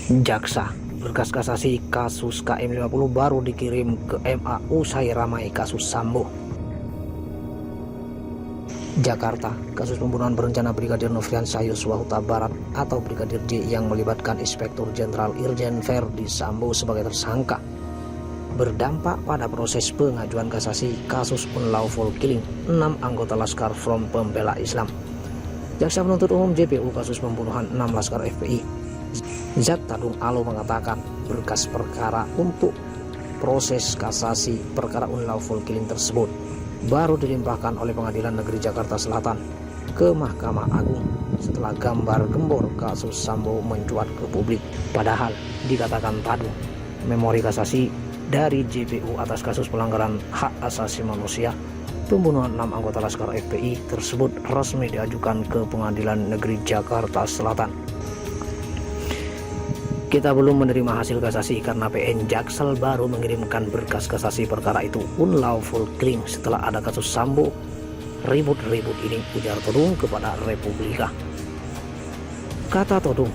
Jaksa, berkas kasasi kasus KM50 baru dikirim ke MA usai ramai kasus Sambo. Jakarta, kasus pembunuhan berencana Brigadir Nofriansah Yosua Huta Barat atau Brigadir J yang melibatkan Inspektur Jenderal Irjen Verdi Sambo sebagai tersangka berdampak pada proses pengajuan kasasi kasus unlawful killing 6 anggota Laskar Front Pembela Islam. Jaksa penuntut umum JPU kasus pembunuhan 6 Laskar FPI Zat Tadung Alo mengatakan berkas perkara untuk proses kasasi perkara unlawful killing tersebut baru dilimpahkan oleh Pengadilan Negeri Jakarta Selatan ke Mahkamah Agung setelah gambar gembor kasus Sambo mencuat ke publik. Padahal dikatakan Tadung, memori kasasi dari JPU atas kasus pelanggaran hak asasi manusia pembunuhan 6 anggota Laskar FPI tersebut resmi diajukan ke Pengadilan Negeri Jakarta Selatan. Kita belum menerima hasil kasasi karena PN Jaksel baru mengirimkan berkas kasasi perkara itu unlawful killing setelah ada kasus Sambo ribut-ribut ini, ujar Todung kepada Republika. Kata Todung,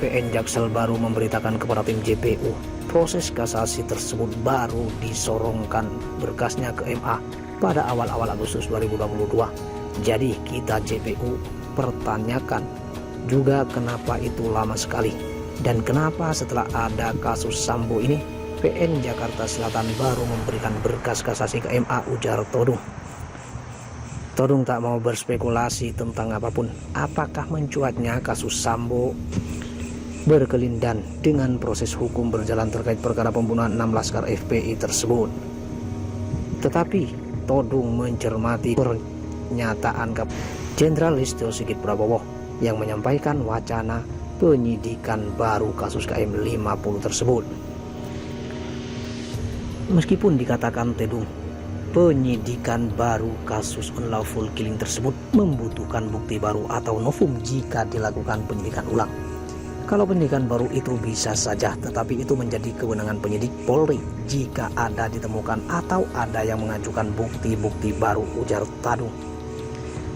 PN Jaksel baru memberitakan kepada tim JPU proses kasasi tersebut baru disorongkan berkasnya ke MA pada awal-awal Agustus 2022. Jadi kita JPU pertanyakan juga kenapa itu lama sekali. Dan kenapa setelah ada kasus Sambo ini PN Jakarta Selatan baru memberikan berkas kasasi ke MA, ujar Todung. Todung tak mau berspekulasi tentang apapun apakah mencuatnya kasus Sambo berkelindan dengan proses hukum berjalan terkait perkara pembunuhan 6 Laskar FPI tersebut. Tetapi Todung mencermati pernyataan Jenderal Listio Sigit Prabowo yang menyampaikan wacana penyidikan baru kasus KM50 tersebut. Meskipun dikatakan Todung, penyidikan baru kasus unlawful killing tersebut membutuhkan bukti baru atau novum jika dilakukan penyidikan ulang. Kalau penyidikan baru itu bisa saja, tetapi itu menjadi kewenangan penyidik Polri jika ada ditemukan atau ada yang mengajukan bukti-bukti baru, ujar Tadung.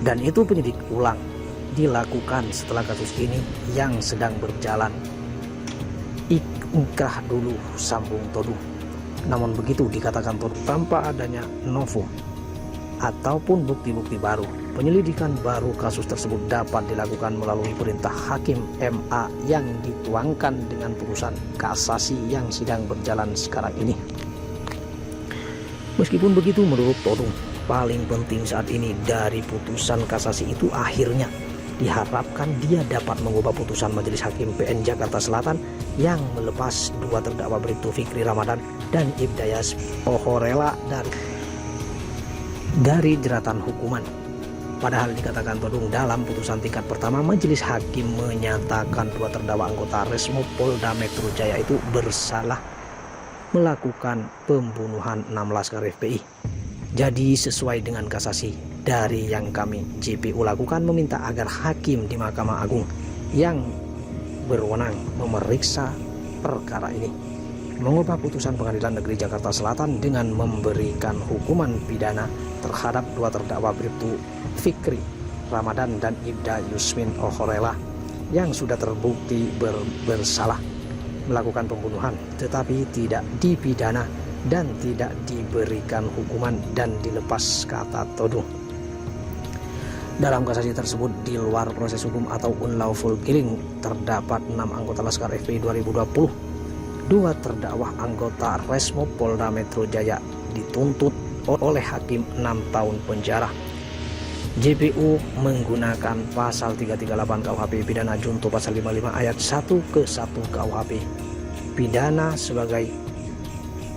Dan itu penyidik ulang dilakukan setelah kasus ini yang sedang berjalan. Ingkrah dulu, sambung Todung. Namun begitu dikatakan Todung, tanpa adanya novum ataupun bukti-bukti baru, penyelidikan baru kasus tersebut dapat dilakukan melalui perintah Hakim MA yang dituangkan dengan putusan kasasi yang sedang berjalan sekarang ini. Meskipun begitu, menurut Todung, paling penting saat ini dari putusan kasasi itu akhirnya diharapkan dia dapat mengubah putusan Majelis Hakim PN Jakarta Selatan yang melepas 2 terdakwa Bribtu Fikri Ramadan dan Ibda Yasmin Ohorela dari jeratan hukuman. Padahal dikatakan Todung dalam putusan tingkat pertama Majelis Hakim menyatakan 2 terdakwa anggota Resmo Polda Metro Jaya itu bersalah melakukan pembunuhan 6 Laskar FPI. Jadi sesuai dengan kasasi dari yang kami JPU lakukan, meminta agar hakim di Mahkamah Agung yang berwenang memeriksa perkara ini mengubah putusan Pengadilan Negeri Jakarta Selatan dengan memberikan hukuman pidana terhadap 2 terdakwa Bribtu Fikri Ramadan dan Ibda Yasmin Ohorela yang sudah terbukti bersalah melakukan pembunuhan tetapi tidak dipidana dan tidak diberikan hukuman dan dilepas, kata Todung. Dalam kasasi tersebut, di luar proses hukum atau unlawful killing, terdapat 6 anggota Laskar FPI 2020. 2 terdakwa anggota Resmo Polda Metro Jaya dituntut oleh hakim 6 tahun penjara. JPU menggunakan pasal 338 KUHP pidana junto pasal 55 ayat 1 ke 1 KUHP pidana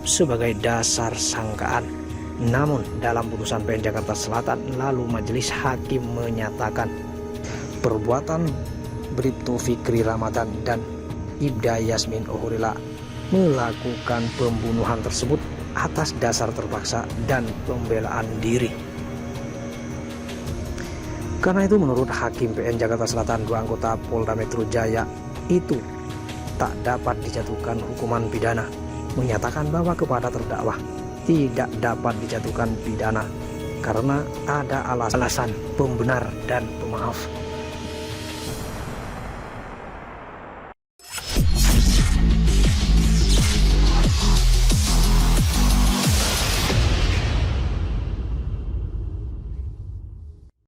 sebagai dasar sangkaan. Namun dalam putusan PN Jakarta Selatan lalu Majelis Hakim menyatakan perbuatan Bribtu Fikri Ramadan dan Ibda Yasmin Ohorela melakukan pembunuhan tersebut atas dasar terpaksa dan pembelaan diri. Karena itu menurut Hakim PN Jakarta Selatan 2 anggota Polda Metro Jaya itu tak dapat dijatuhkan hukuman pidana, menyatakan bahwa kepada terdakwa tidak dapat dijatuhkan pidana karena ada alasan pembenar dan pemaaf.